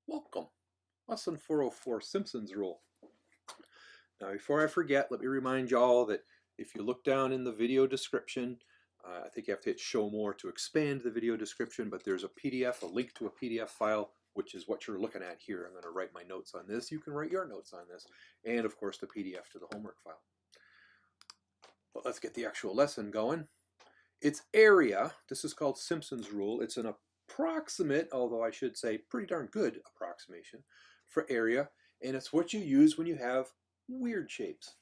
Welcome. Lesson 404, Simpson's rule. Now, before I forget, let me remind y'all that if you look down in the video description, I think you have to hit show more to expand the video description, but there's a PDF, a link to a PDF file, which is what you're looking at here. I'm going to write my notes on this. You can write your notes on this, and of course the PDF to the homework file. But let's get the actual lesson going. It's area. This is called Simpson's rule. It's an approximate, although I should say pretty darn good approximation for area, and it's what you use when you have weird shapes.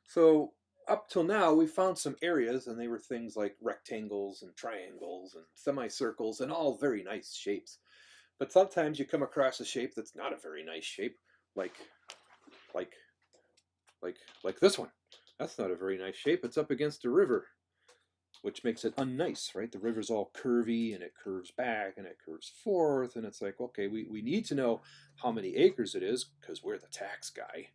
So up till now we found some areas, and they were things like rectangles and triangles and semicircles and all very nice shapes. But sometimes you come across a shape that's not a very nice shape, like this one. That's not a very nice shape. It's up against a river, which makes it unnice, right? The river's all curvy, and it curves back, and it curves forth, and it's like, okay, we need to know how many acres it is, because we're the tax guy.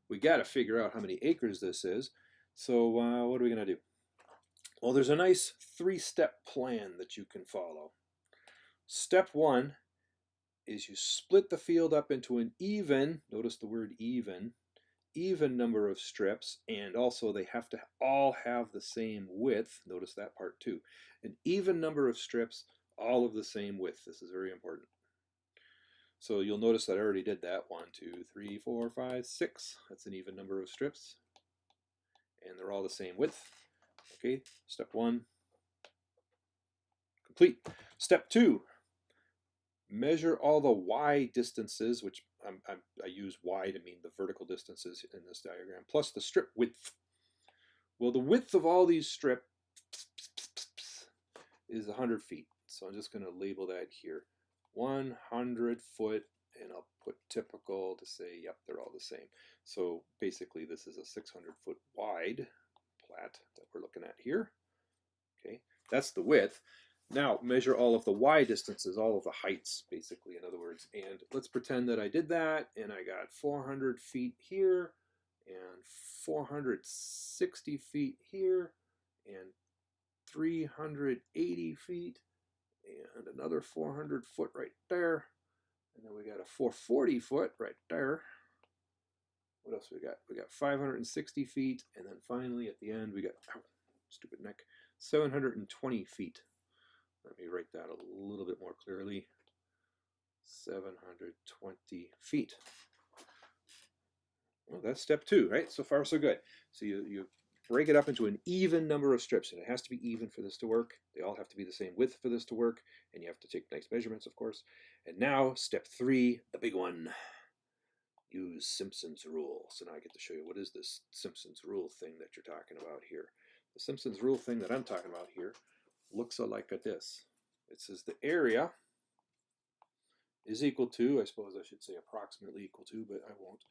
We got to figure out how many acres this is. So what are we going to do? Well, there's a nice 3-step plan that you can follow. Step 1 is you split the field up into an even, notice the word even number of strips, and also they have to all have the same width. Notice that part too. An even number of strips, all of the same width. This is very important. So you'll notice that I already did that. 1, 2, 3, 4, 5, 6. That's an even number of strips, and they're all the same width. Okay, step 1 complete. Step 2, measure all the y distances, which I use y to mean the vertical distances in this diagram, plus the strip width. Well, the width of all these strips is 100 feet. So I'm just going to label that here. 100 foot, and I'll put typical to say, yep, they're all the same. So basically this is a 600 foot wide plat that we're looking at here. Okay, that's the width. Now measure all of the y distances, all of the heights, basically, in other words. And let's pretend that I did that, and I got 400 feet here, and 460 feet here, and 380 feet, and another 400 foot right there. And then we got a 440 foot right there. What else we got? We got 560 feet, and then finally at the end we got, oh, stupid neck, 720 feet. Let me write that a little bit more clearly. 720 feet. Well, that's step 2, right? So far, so good. So you break it up into an even number of strips, and it has to be even for this to work. They all have to be the same width for this to work, and you have to take nice measurements, of course. And now, step 3, the big one. Use Simpson's rule. So now I get to show you what is this Simpson's rule thing that you're talking about here. The Simpson's rule thing that I'm talking about here looks like this. It says the area is equal to, I suppose I should say approximately equal to, but I won't.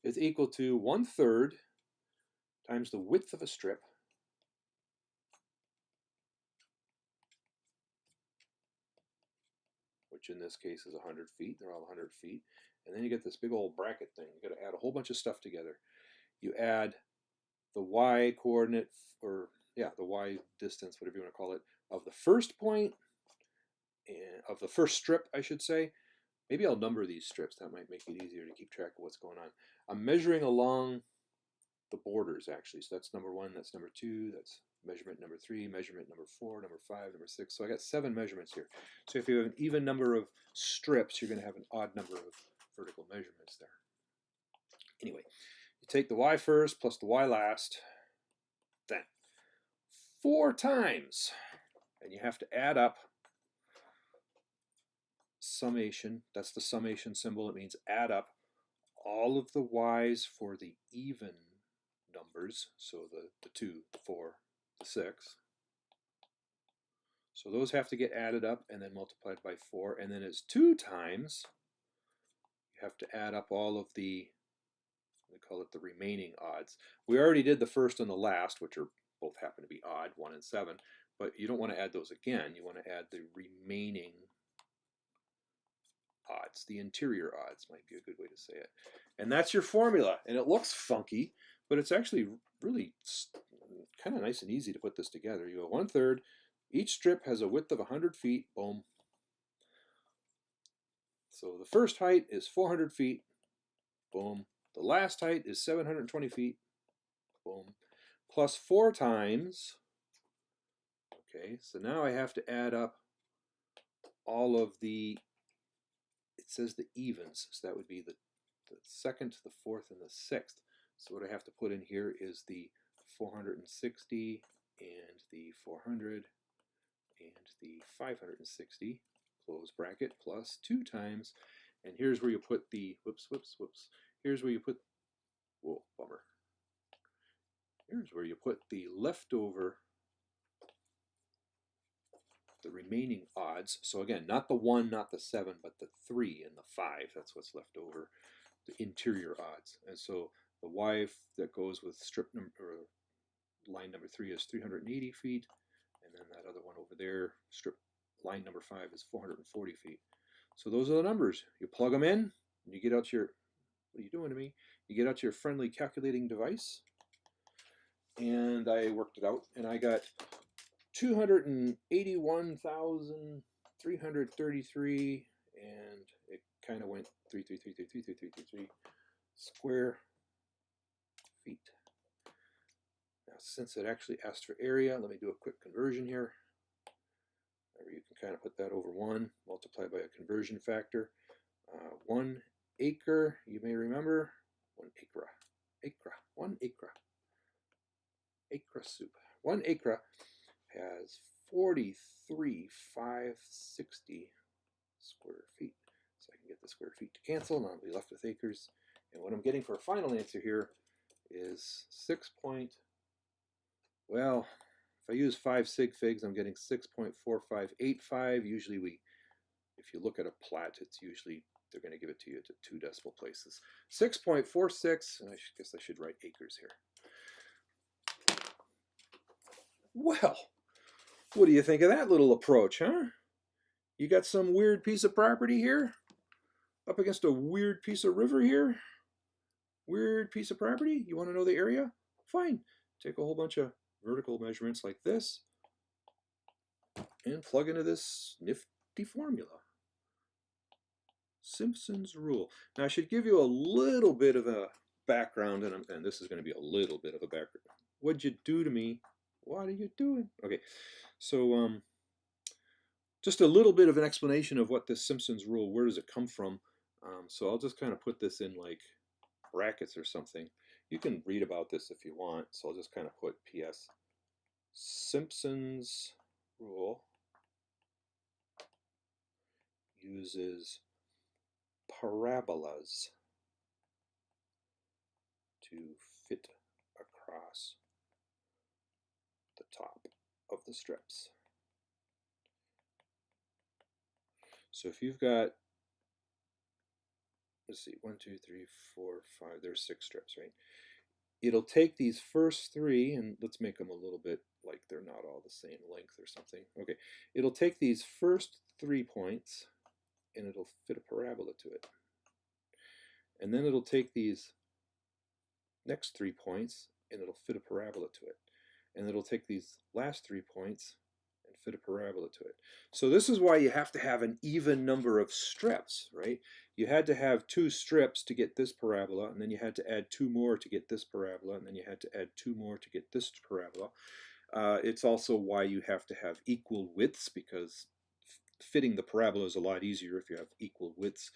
It's equal to 1/3 times the width of a strip which in this case is 100 feet. They're all 100 feet. And then you get this big old bracket thing. You got to add a whole bunch of stuff together. You add the y coordinate, or yeah, the y distance, whatever you want to call it, of the first point, and of the first strip, I should say. Maybe I'll number these strips. That might make it easier to keep track of what's going on. I'm measuring along the borders, actually. So that's number 1, that's number 2, that's measurement number 3, measurement number 4, number 5, number 6. So I got 7 measurements here. So if you have an even number of strips, you're going to have an odd number of vertical measurements there. Anyway, you take the y first plus the y last, then 4 times, and you have to add up summation. That's the summation symbol. It means add up all of the y's for the even numbers, so the 2, the 4, the 6. So those have to get added up and then multiplied by 4, and then it's 2 times. You have to add up all of the, we call it the remaining odds. We already did the first and the last, which are both happen to be odd, 1 and 7, but you don't want to add those again. You want to add the remaining odds. The interior odds might be a good way to say it. And that's your formula. And it looks funky, but it's actually really kind of nice and easy to put this together. You go 1/3. Each strip has a width of 100 feet. Boom. So the first height is 400 feet. Boom. The last height is 720 feet. Boom. Plus 4 times. Okay, so now I have to add up all of the, it says the evens, so that would be the second, the fourth, and the sixth. So what I have to put in here is the 460 and the 400 and the 560, close bracket, plus 2 times, and here's where you put the, whoops, here's where you put, whoa, bummer. Here's where you put the leftover, the remaining odds. So again, not the 1, not the 7, but the 3 and the 5. That's what's left over, the interior odds. And so the Y that goes with strip number, or line number 3 is 380 feet. And then that other one over there, strip line number 5 is 440 feet. So those are the numbers. You plug them in, and you get out your, what are you doing to me? You get out your friendly calculating device. And I worked it out, and I got 281,333, and it kind of went 333 square feet. Now, since it actually asked for area, let me do a quick conversion here. You can kind of put that over 1, multiply by a conversion factor. 1 acre, you may remember, 1 acre, 1 acre, acre soup. 1 acre has 43,560 square feet. So I can get the square feet to cancel, and I'll be left with acres. And what I'm getting for a final answer here is 6 point, well, if I use 5 sig figs, I'm getting 6.4585. Usually if you look at a Plat, it's usually, they're going to give it to you to 2 decimal places. 6.46, and I guess I should write acres here. Well, what do you think of that little approach, huh? You got some weird piece of property here, up against a weird piece of river here. Weird piece of property. You want to know the area? Fine. Take a whole bunch of vertical measurements like this and plug into this nifty formula. Simpson's rule. Now I should give you a little bit of a background, and this is going to be a little bit of a background. What'd you do to me? What are you doing? Okay, so just a little bit of an explanation of what this Simpson's rule, where does it come from? So I'll just kind of put this in like brackets or something. You can read about this if you want, so I'll just kind of put PS Simpson's rule uses parabolas to fit across the top of the strips. So if you've got, let's see, 1, 2, 3, 4, 5, there's 6 strips, right? It'll take these first 3, and let's make them a little bit like they're not all the same length or something. Okay, it'll take these first 3 points, and it'll fit a parabola to it. And then it'll take these next 3 points, and it'll fit a parabola to it. And it'll take these last 3 points and fit a parabola to it. So this is why you have to have an even number of strips, right? You had to have 2 strips to get this parabola, and then you had to add 2 more to get this parabola, and then you had to add 2 more to get this parabola. It's also why you have to have equal widths, because fitting the parabola is a lot easier if you have equal widths.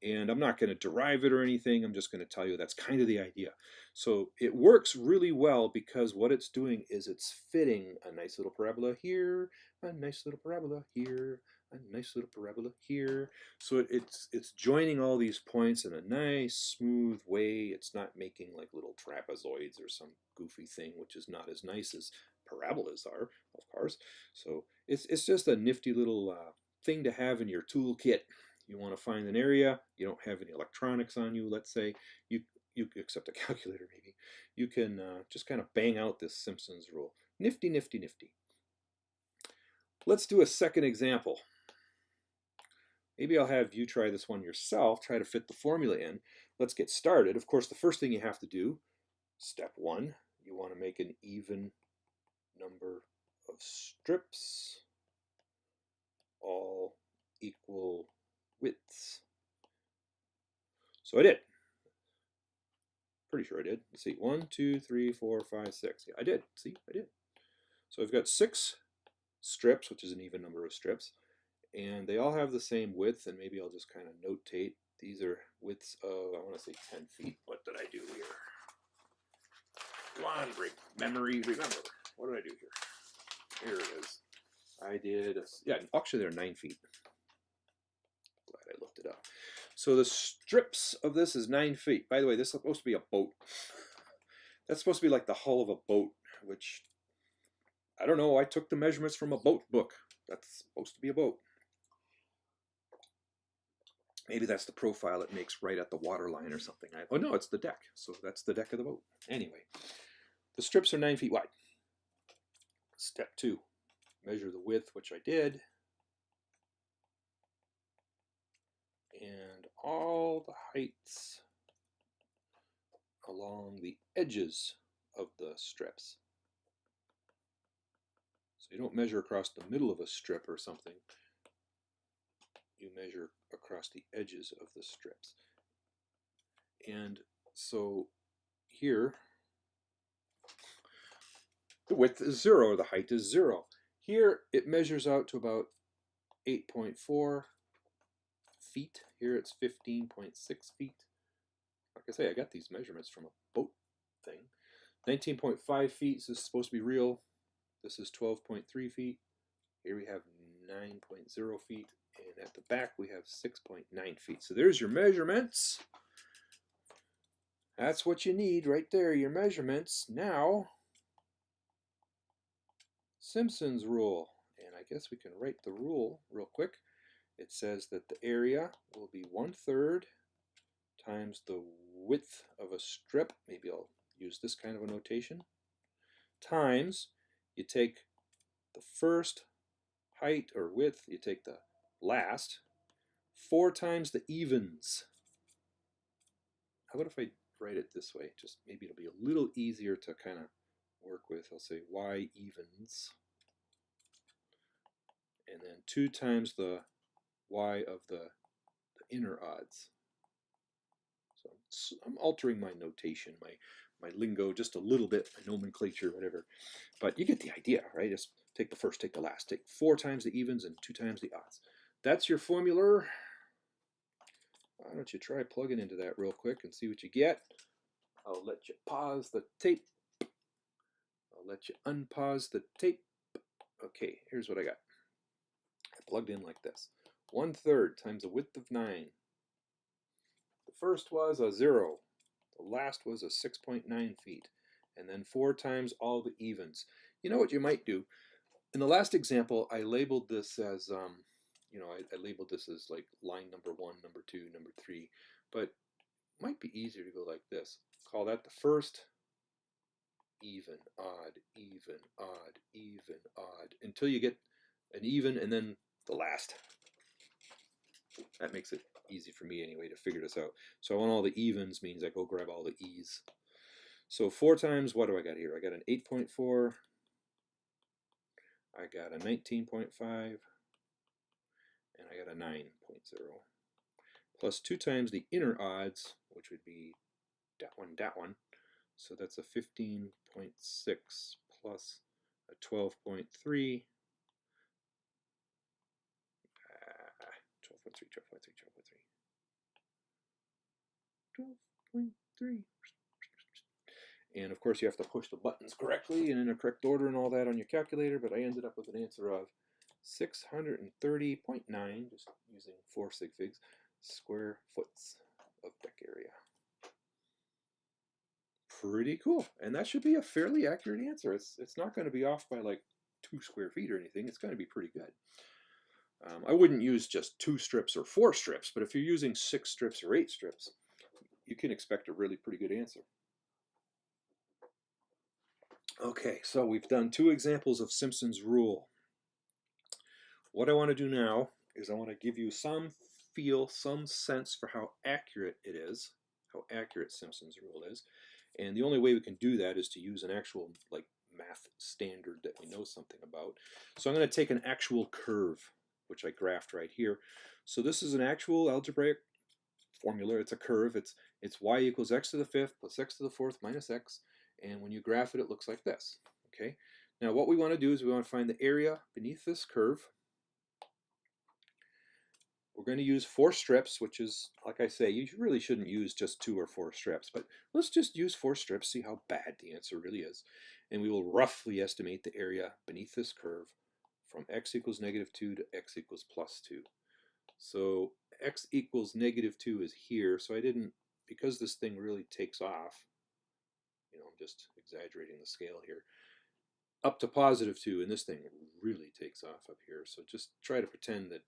And I'm not going to derive it or anything, I'm just going to tell you that's kind of the idea. So it works really well because what it's doing is it's fitting a nice little parabola here, a nice little parabola here, a nice little parabola here. So it's joining all these points in a nice smooth way. It's not making like little trapezoids or some goofy thing, which is not as nice as parabolas are, of course. So it's just a nifty little thing to have in your toolkit. You want to find an area, you don't have any electronics on you, let's say, you except a calculator maybe, you can just kind of bang out this Simpson's rule. Nifty, nifty, nifty. Let's do a second example. Maybe I'll have you try this one yourself, try to fit the formula in. Let's get started. Of course, the first thing you have to do, step 1, you want to make an even number of strips, all equal widths. So I did. Pretty sure I did. Let's see. 1, 2, 3, 4, 5, 6. Yeah, I did. See, I did. So I've got 6 strips, which is an even number of strips, and they all have the same width, and maybe I'll just kind of notate. These are widths of, I want to say 10 feet. What did I do here? Come on, memory, remember. What did I do here? Here it is. I did, yeah, actually they're 9 feet. Glad I looked it up. So the strips of this is 9 feet. By the way, this is supposed to be a boat. That's supposed to be like the hull of a boat, which, I don't know, I took the measurements from a boat book. That's supposed to be a boat. Maybe that's the profile it makes right at the water line or something. Oh no, it's the deck. So that's the deck of the boat. Anyway, the strips are 9 feet wide. Step 2, measure the width, which I did. And all the heights along the edges of the strips. So you don't measure across the middle of a strip or something. You measure across the edges of the strips. And so here, the width is 0, the height is 0. Here it measures out to about 8.4 feet. Here it's 15.6 feet. Like I say, I got these measurements from a boat thing. 19.5 feet, this is supposed to be real. This is 12.3 feet. Here we have 9.0 feet. And at the back we have 6.9 feet. So there's your measurements. That's what you need right there, your measurements. Now, Simpson's rule. And I guess we can write the rule real quick. It says that the area will be 1/3 times the width of a strip. Maybe I'll use this kind of a notation. Times, you take the first height or width, you take the last, 4 times the evens. How about if I write it this way? Just maybe it'll be a little easier to kind of work with. I'll say y evens. And then 2 times the y of the inner odds. So I'm altering my notation, my lingo just a little bit, my nomenclature, whatever. But you get the idea, right? Just take the first, take the last. Take 4 times the evens and 2 times the odds. That's your formula. Why don't you try plugging into that real quick and see what you get. I'll let you pause the tape. I'll let you unpause the tape. Okay, here's what I got. I plugged in like this. 1/3 times the width of 9. The first was a 0. The last was a 6.9 feet. And then 4 times all the evens. You know what you might do? In the last example, I labeled this as, I labeled this as like line number 1, number 2, number 3. But it might be easier to go like this. Call that the first even, odd, even, odd, even, odd, until you get an even and then the last. That makes it easy for me anyway to figure this out. So I want all the evens means I go grab all the e's. So 4 times, what do I got here? I got an 8.4, I got a 19.5, and I got a 9.0. Plus 2 times the inner odds, which would be that one. So that's a 15.6 plus a 12.3. 12.3. 12.3. And of course you have to push the buttons correctly and in the correct order and all that on your calculator, but I ended up with an answer of 630.9, just using 4 sig figs, square foots of deck area. Pretty cool. And that should be a fairly accurate answer. It's not going to be off by like 2 square feet or anything. It's going to be pretty good. I wouldn't use just 2 strips or 4 strips, but if you're using 6 strips or 8 strips, you can expect a really pretty good answer. Okay, so we've done 2 examples of Simpson's rule. What I want to do now is I want to give you some feel, some sense for how accurate it is, how accurate Simpson's rule is. And the only way we can do that is to use an actual like math standard that we know something about. So I'm going to take an actual curve, which I graphed right here. So this is an actual algebraic formula. It's a curve. It's y equals x to the fifth plus x to the fourth minus x. And when you graph it, it looks like this. Okay. Now what we want to do is we want to find the area beneath this curve. We're going to use 4 strips, which is, like I say, you really shouldn't use just 2 or 4 strips, but let's just use 4 strips, see how bad the answer really is. And we will roughly estimate the area beneath this curve from x equals -2 to x equals +2. So x equals -2 is here, so I didn't, because this thing really takes off, I'm just exaggerating the scale here, up to +2, and this thing really takes off up here. So just try to pretend that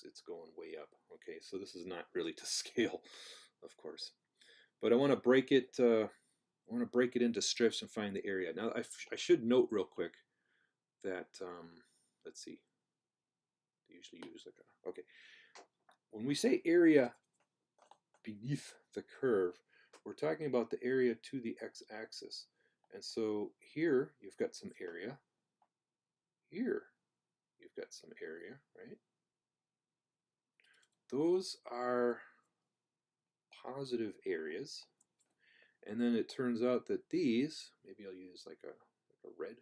it's going way up. Okay, so this is not really to scale, of course, but I want to break it. Into strips and find the area. Now I should note real quick that let's see. I usually use like a okay. When we say area beneath the curve, we're talking about the area to the x-axis, and so here you've got some area. Here you've got some area, right? Those are positive areas. And then it turns out that these, maybe I'll use like a red,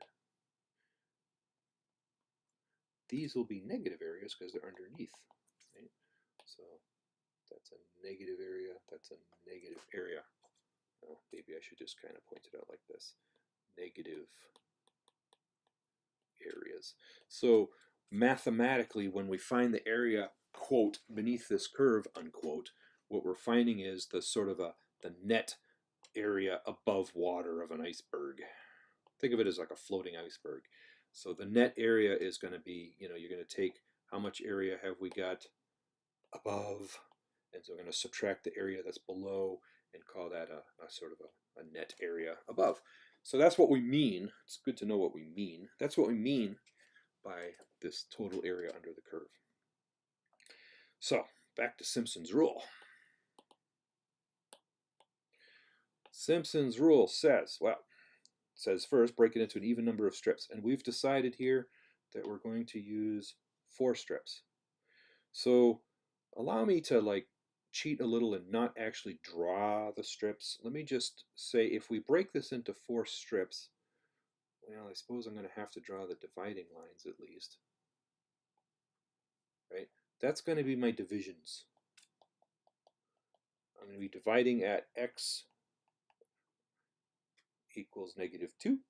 these will be negative areas because they're underneath. Right? So that's a negative area, that's a negative area. Oh, maybe I should just kind of point it out like this. Negative areas. So mathematically, when we find the area, quote, beneath this curve, unquote, what we're finding is the sort of the net area above water of an iceberg. Think of it as like a floating iceberg. So the net area is going to be, you're going to take how much area have we got above, and so we're going to subtract the area that's below and call that a sort of a net area above. So that's what we mean. It's good to know what we mean. That's what we mean by this total area under the curve. So back to Simpson's rule. Simpson's rule says, says first, break it into an even number of strips. And we've decided here that we're going to use 4 strips. So allow me to cheat a little and not actually draw the strips. Let me just say, if we break this into 4 strips, well, I suppose I'm going to have to draw the dividing lines at least. Right? That's going to be my divisions. I'm going to be dividing at x equals -2,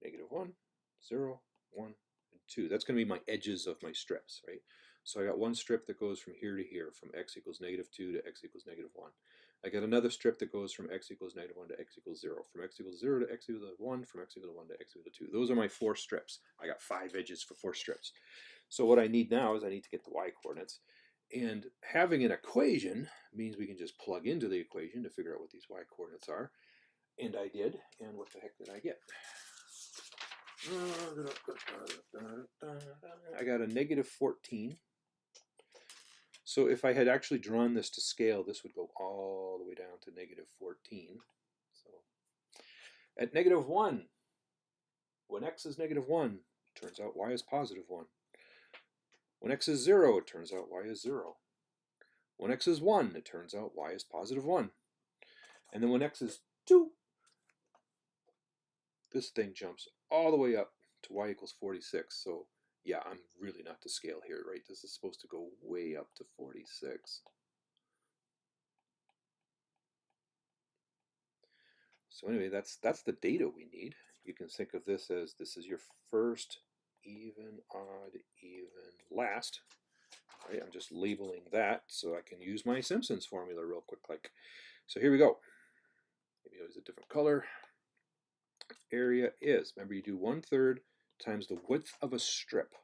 -1, 0, 1, and 2. That's going to be my edges of my strips, right? So I got one strip that goes from here to here, from x equals -2 to x equals -1. I got another strip that goes from x equals -1 to x equals 0, from x equals 0 to x equals 1, from x equals 1 to x equals 2. Those are my 4 strips. I got 5 edges for 4 strips. So what I need now is I need to get the y coordinates. And having an equation means we can just plug into the equation to figure out what these y coordinates are. And I did, and what the heck did I get? I got a -14. So if I had actually drawn this to scale, this would go all the way down to -14. So at -1, when x is -1, it turns out y is +1. When x is 0, it turns out y is 0. When x is 1, it turns out y is +1. And then when x is 2, this thing jumps all the way up to y equals 46. So yeah, I'm really not to scale here, right? This is supposed to go way up to 46. So anyway, that's the data we need. You can think of this as this is your first, even, odd, even, last. Right? I'm just labeling that so I can use my Simpson's formula real quick. So here we go. Maybe I'll use a different color. Area is, remember, you do 1/3 times the width of a strip.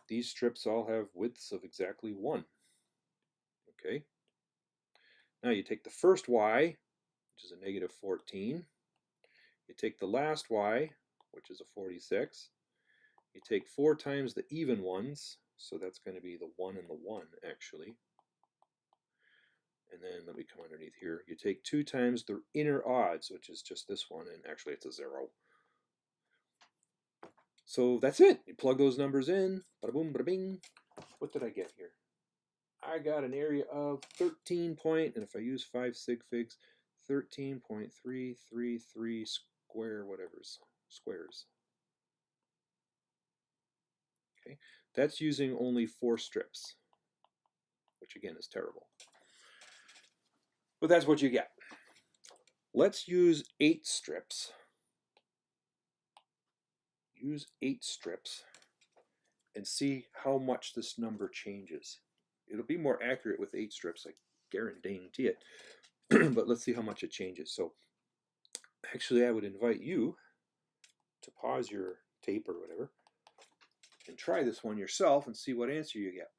These strips all have widths of exactly 1. Okay. Now you take the first y, which is a -14. You take the last y, which is a 46. You take 4 times the even ones, so that's going to be the 1 and the 1, actually. And then let me come underneath here. You take 2 times the inner odds, which is just this one, and actually it's a 0. So that's it. You plug those numbers in. Bada boom, bada bing. What did I get here? I got an area of 13 point, and if I use 5 sig figs, 13.333 squares. Okay, that's using only 4 strips, which again is terrible. But that's what you get. Let's use 8 strips. Use 8 strips and see how much this number changes. It'll be more accurate with 8 strips, I guarantee it. But let's see how much it changes. So actually I would invite you to pause your tape or whatever and try this one yourself and see what answer you get.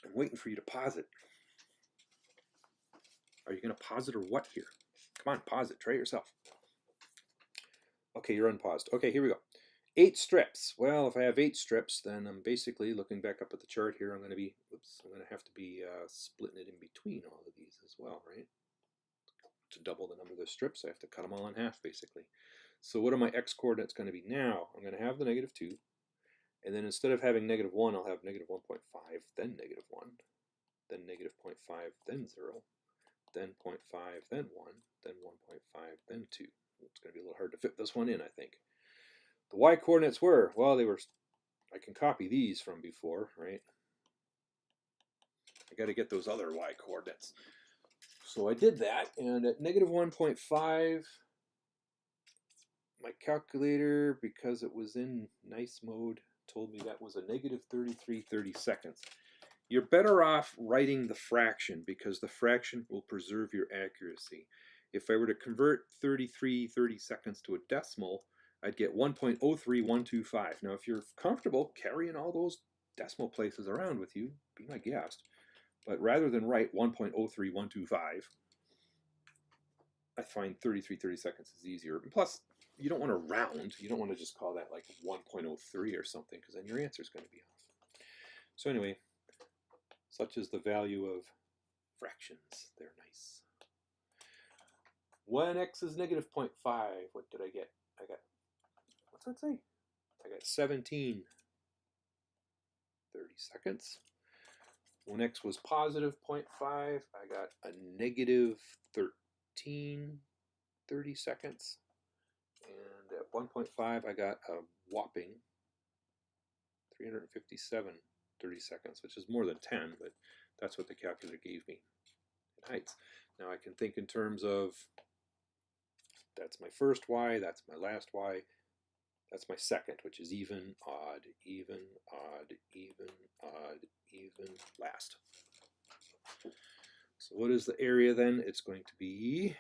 I'm waiting for you to pause it. Are you going to pause it or what here? Come on, pause it. Try it yourself. Okay, you're unpaused. Okay, here we go. 8 strips. Well, if I have 8 strips, then I'm basically looking back up at the chart here. I'm going to have to be splitting it in between all of these as well, right? To double the number of the strips, I have to cut them all in half, basically. So what are my x coordinates going to be now? I'm going to have the -2, and then instead of having -1, I'll have -1.5, then -1, then -0.5, then 0, then 0.5, then 1, then 1.5, then 2. It's going to be a little hard to fit this one in, I think. The y coordinates were, well, I can copy these from before, right? I got to get those other y coordinates. So I did that, and at -1.5, my calculator, because it was in nice mode, told me that was a -33/30. You're better off writing the fraction because the fraction will preserve your accuracy. If I were to convert 33/30 to a decimal, I'd get 1.03125. Now, if you're comfortable carrying all those decimal places around with you, be my guest. But rather than write 1.03125, I find 33/30 is easier. And plus, you don't want to round. You don't want to just call that like 1.03 or something, because then your answer is going to be off. So anyway, such is the value of fractions. They're nice. When x is -0.5, what did I get? What's that say? I got 17/30. When x was +0.5, I got a -13/30. And at 1.5, I got a whopping 357/30, which is more than 10, but that's what the calculator gave me in heights. Now I can think in terms of, that's my first y, that's my last y, that's my second, which is even, odd, even, odd, even, odd, even, last. So what is the area then? It's going to be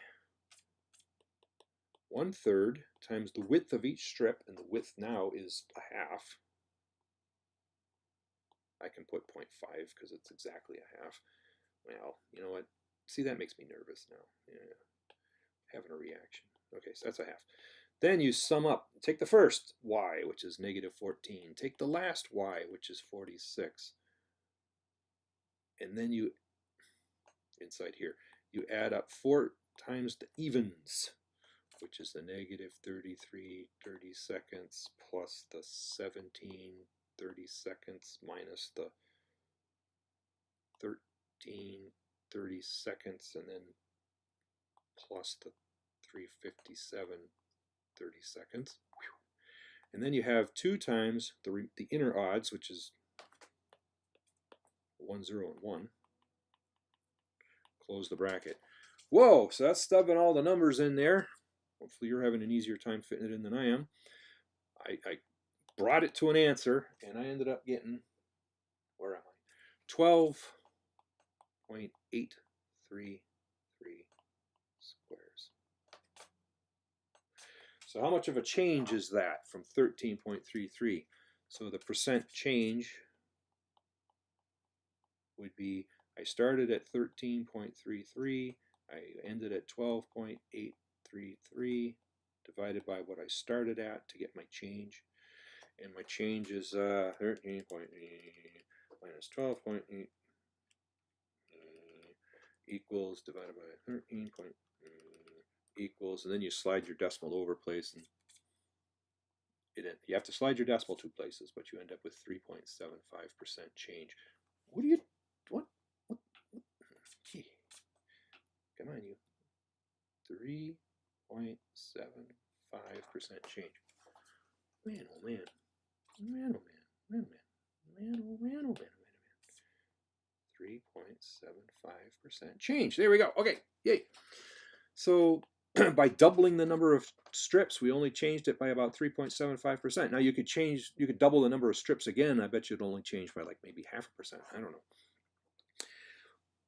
1/3 times the width of each strip, and the width now is a half. I can put 0.5 because it's exactly a half. Well, you know what? See, that makes me nervous now. Yeah, having a reaction. Okay, so that's a half. Then you sum up. Take the first y, which is -14. Take the last y, which is 46. And then you, inside here, you add up 4 times the evens, which is the -33/30 plus the 17/30 minus the 13/30, and then plus the 357/30. And then you have 2 times the inner odds, which is 1, 0, and 1. Close the bracket. Whoa, so that's stubbing all the numbers in there. Hopefully you're having an easier time fitting it in than I am. I brought it to an answer, and I ended up getting, where am I? 12.833 squares. So how much of a change is that from 13.33? So the percent change would be, I started at 13.33, I ended at 12.833, divided by what I started at to get my change. And my change is 13.8 minus 12.8 equals, divided by 13.8 equals, and then you slide your decimal over place, and you have to slide your decimal 2 places, but you end up with 3.75% change. What do you, what, what? Gee, come on, you. 3.75% change. Man, oh man. Man, oh man. Man, oh man. Man, oh man, oh man, oh man, oh man. 3.75% change. There we go. Okay, yay. So by doubling the number of strips, we only changed it by about 3.75%. Now you could double the number of strips again. I bet you'd only change by like maybe 0.5%. I don't know.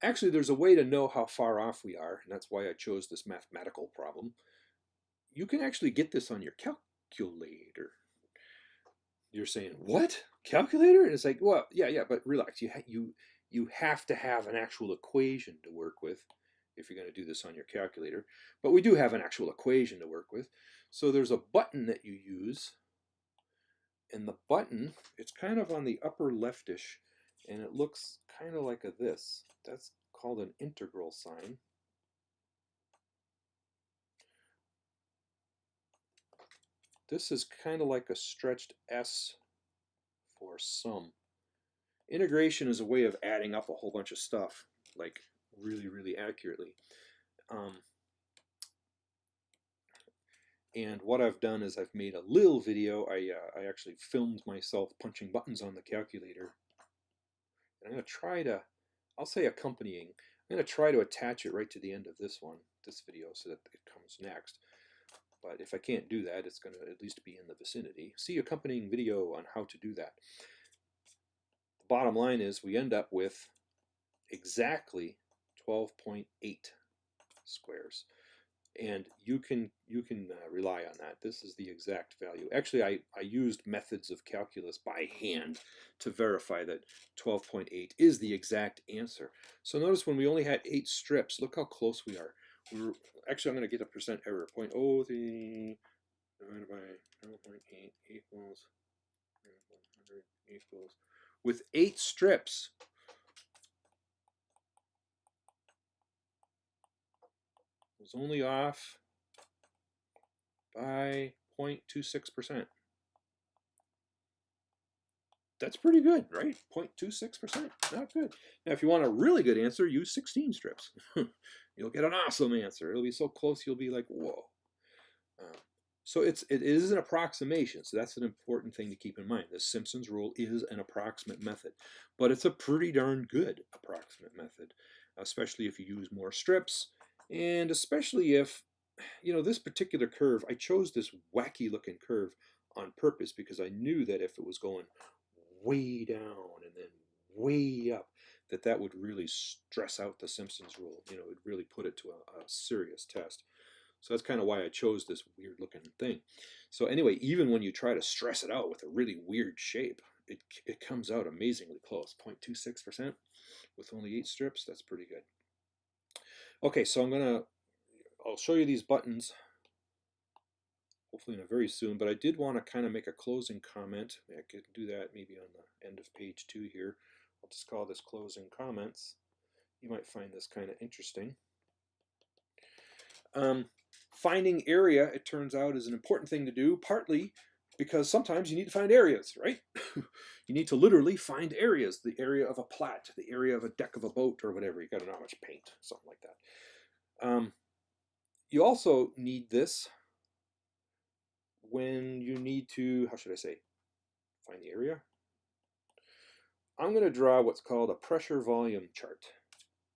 Actually, there's a way to know how far off we are, and that's why I chose this mathematical problem. You can actually get this on your calculator. You're saying, what? Calculator? And it's like, well, yeah, but relax. You have to have an actual equation to work with if you're going to do this on your calculator. But we do have an actual equation to work with. So there's a button that you use. And the button, it's kind of on the upper leftish, and it looks kind of like this. That's called an integral sign. This is kind of like a stretched S for sum. Integration is a way of adding up a whole bunch of stuff, like really, really accurately. And what I've done is I've made a little video. I actually filmed myself punching buttons on the calculator. And I'm going to try to, I'll say accompanying, I'm going to try to attach it right to the end of this video, so that it comes next. But if I can't do that, it's going to at least be in the vicinity. See accompanying video on how to do that. The bottom line is we end up with exactly 12.8 squares. And you can rely on that. This is the exact value. Actually, I used methods of calculus by hand to verify that 12.8 is the exact answer. So notice when we only had 8 strips, look how close we are. Actually, I'm going to get a percent error. 0.03 divided by 0.8 equals 100 equals. With 8 strips, it was only off by 0.26%. That's pretty good, right? 0.26%, not good. Now, if you want a really good answer, use 16 strips. You'll get an awesome answer. It'll be so close, you'll be like, whoa. So it is an approximation, so that's an important thing to keep in mind. The Simpson's rule is an approximate method, but it's a pretty darn good approximate method, especially if you use more strips, and especially if, you know, this particular curve, I chose this wacky looking curve on purpose because I knew that if it was going way down and then way up, that would really stress out the Simpson's rule. You know, it would really put it to a serious test. So that's kind of why I chose this weird looking thing. So anyway, even when you try to stress it out with a really weird shape, it comes out amazingly close. 0.26% with only 8 strips, that's pretty good. Okay, so I'll show you these buttons hopefully in a very soon, but I did want to kind of make a closing comment. I could do that maybe on the end of page 2 here. I'll just call this closing comments. You might find this kind of interesting. Finding area, it turns out, is an important thing to do, partly because sometimes you need to find areas, right? You need to literally find areas, the area of a plat, the area of a deck of a boat or whatever. You got to know how much paint, something like that. You also need this when you need to, how should I say, find the area. I'm going to draw what's called a pressure volume chart.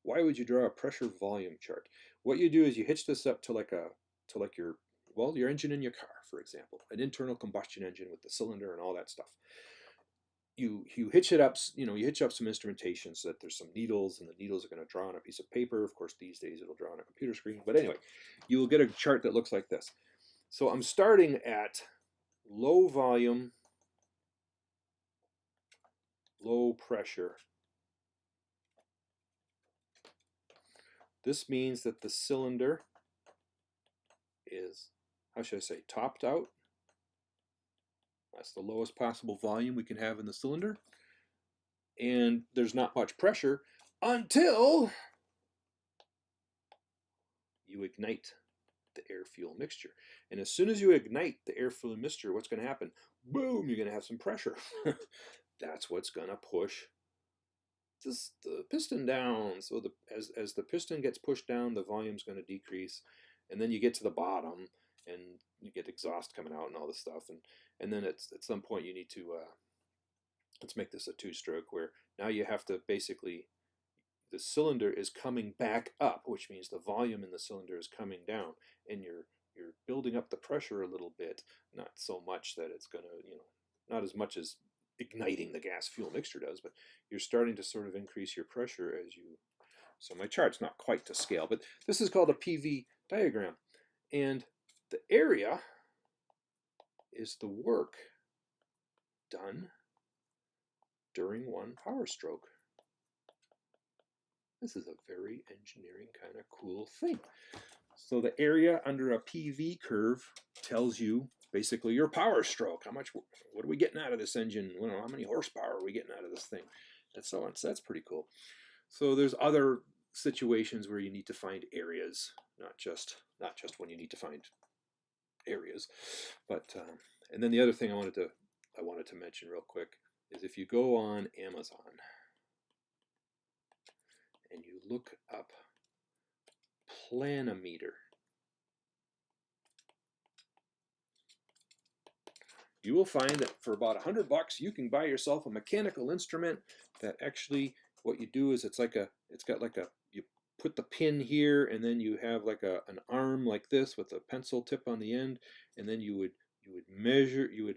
Why would you draw a pressure volume chart? What you do is you hitch this up to your engine in your car, for example, an internal combustion engine with the cylinder and all that stuff. You hitch it up, you hitch up some instrumentation so that there's some needles, and the needles are going to draw on a piece of paper. Of course, these days it'll draw on a computer screen. But anyway, you will get a chart that looks like this. So I'm starting at low volume, low pressure. This means that the cylinder is, how should I say, topped out. That's the lowest possible volume we can have in the cylinder. And there's not much pressure until you ignite the air-fuel mixture. And as soon as you ignite the air-fuel mixture, what's going to happen? Boom, you're going to have some pressure. That's what's going to push the piston down. So as the piston gets pushed down, the volume's going to decrease, and then you get to the bottom, and you get exhaust coming out and all this stuff, and then at some point you need to let's make this a two-stroke, where now you have to basically, the cylinder is coming back up, which means the volume in the cylinder is coming down, and you're building up the pressure a little bit, not so much that it's going to, not as much as igniting the gas fuel mixture does, but you're starting to sort of increase your pressure as you, so my chart's not quite to scale, but this is called a PV diagram, and the area is the work done during one power stroke. This is a very engineering kind of cool thing. So the area under a PV curve tells you basically your power stroke. How much, what are we getting out of this engine? How many horsepower are we getting out of this thing? And so on. So that's pretty cool. So there's other situations where you need to find areas, not just when you need to find areas. But and then the other thing I wanted to mention real quick is if you go on Amazon and you look up planometer, you will find that for about $100 you can buy yourself a mechanical instrument that actually, what you do is it's got like a, you put the pin here, and then you have like an arm like this with a pencil tip on the end, and then you would measure, you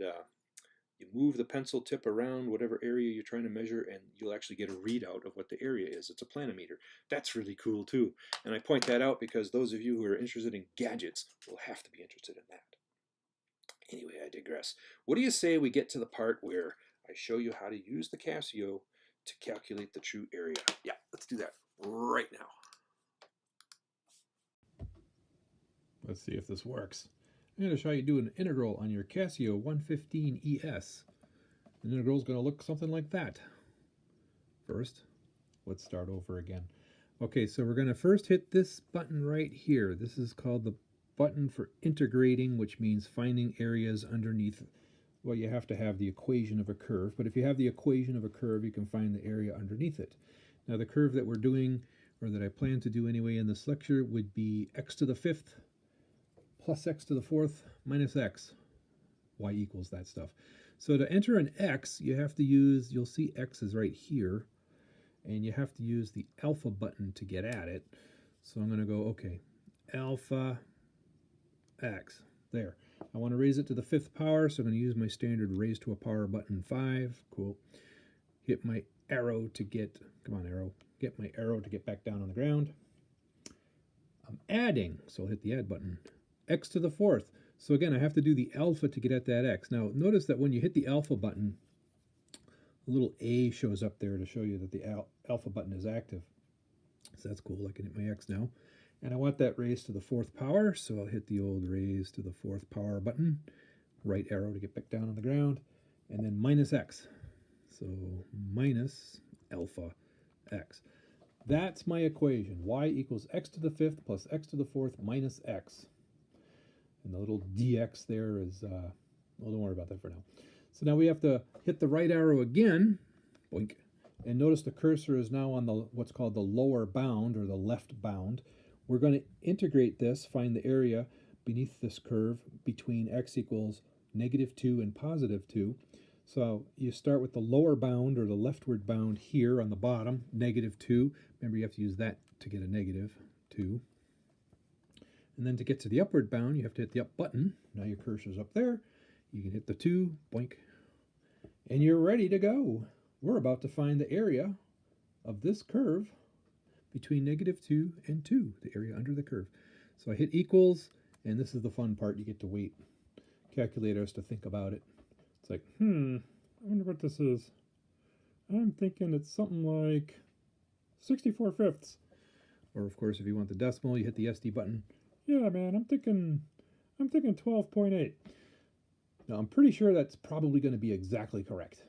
move the pencil tip around whatever area you're trying to measure, and you'll actually get a readout of what the area is. It's a planometer. That's really cool too. And I point that out because those of you who are interested in gadgets will have to be interested in that. Anyway, I digress. What do you say we get to the part where I show you how to use the Casio to calculate the true area? Yeah, let's do that right now. Let's see if this works. I'm going to show you do an integral on your Casio 115 ES. The integral is going to look something like that. First, let's start over again. Okay, so we're going to first hit this button right here. This is called the button for integrating, which means finding areas underneath. Well, you have to have the equation of a curve, but if you have the equation of a curve, you can find the area underneath it. Now, the curve that we're doing, or that I plan to do anyway in this lecture, would be x to the fifth plus x to the fourth minus x. Y equals that stuff. So to enter an x, you have to use, you'll see x is right here, and you have to use the alpha button to get at it. So I'm going to go, okay, alpha x. There. I want to raise it to the fifth power, so I'm going to use my standard raise to a power button 5. Cool. Hit my arrow to get, come on arrow, get my arrow to get back down on the ground. I'm adding, so I'll hit the add button. X to the fourth. So again, I have to do the alpha to get at that x. Now, notice that when you hit the alpha button, a little A shows up there to show you that the alpha button is active. So that's cool. I can hit my x now. And I want that raised to the fourth power, so I'll hit the old raise to the fourth power button. Right arrow to get back down on the ground. And then minus x. So minus alpha x. That's my equation. Y equals x to the fifth plus x to the fourth minus x. And the little dx there is, well, don't worry about that for now. So now we have to hit the right arrow again, boink, and notice the cursor is now on the what's called the lower bound, or the left bound. We're going to integrate this, find the area beneath this curve between x equals -2 and +2. So you start with the lower bound, or the leftward bound here on the bottom, -2. Remember, you have to use that to get a -2. And then to get to the upward bound, you have to hit the up button. Now your cursor's up there. You can hit the 2, boink, and you're ready to go. We're about to find the area of this curve between -2 and 2, the area under the curve. So I hit equals, and this is the fun part. You get to wait calculators to think about it. It's like, I wonder what this is. I'm thinking it's something like 64 fifths. Or of course, if you want the decimal, you hit the SD button. Yeah, man, I'm thinking 12.8. Now, I'm pretty sure that's probably going to be exactly correct.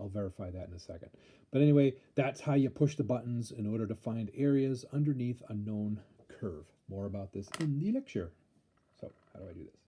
I'll verify that in a second. But anyway, that's how you push the buttons in order to find areas underneath a known curve. More about this in the lecture. So how do I do this?